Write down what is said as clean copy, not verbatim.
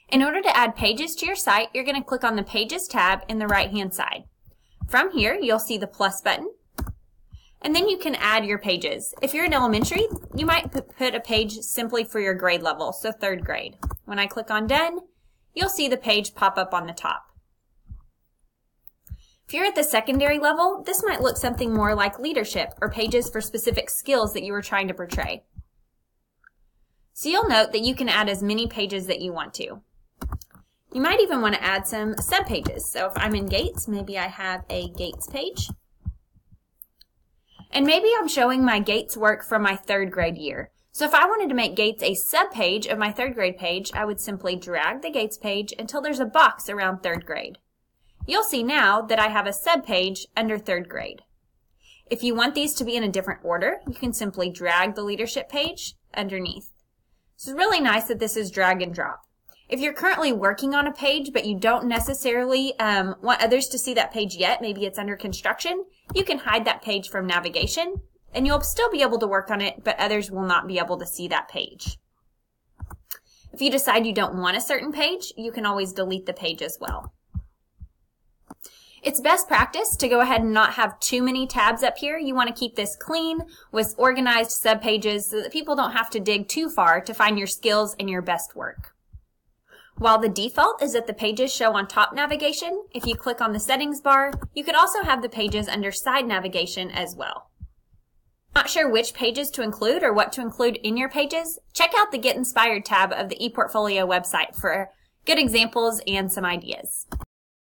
In order to add pages to your site, you're going to click on the Pages tab in the right-hand side. From here, you'll see the plus button, and then you can add your pages. If you're in elementary, you might put a page simply for your grade level, so 3rd grade. When I click on Done, you'll see the page pop up on the top. If you're at the secondary level, this might look something more like leadership or pages for specific skills that you were trying to portray. So you'll note that you can add as many pages that you want to. You might even want to add some sub-pages. So if I'm in Gates, maybe I have a Gates page. And maybe I'm showing my Gates work from my 3rd grade year. So if I wanted to make Gates a sub-page of my 3rd grade page, I would simply drag the Gates page until there's a box around 3rd grade. You'll see now that I have a sub-page under 3rd grade. If you want these to be in a different order, you can simply drag the leadership page underneath. It's really nice that this is drag and drop. If you're currently working on a page but you don't necessarily want others to see that page yet, maybe it's under construction, you can hide that page from navigation and you'll still be able to work on it, but others will not be able to see that page. If you decide you don't want a certain page, you can always delete the page as well. It's best practice to go ahead and not have too many tabs up here. You want to keep this clean with organized subpages so that people don't have to dig too far to find your skills and your best work. While the default is that the pages show on top navigation, if you click on the settings bar, you could also have the pages under side navigation as well. Not sure which pages to include or what to include in your pages? Check out the Get Inspired tab of the ePortfolio website for good examples and some ideas.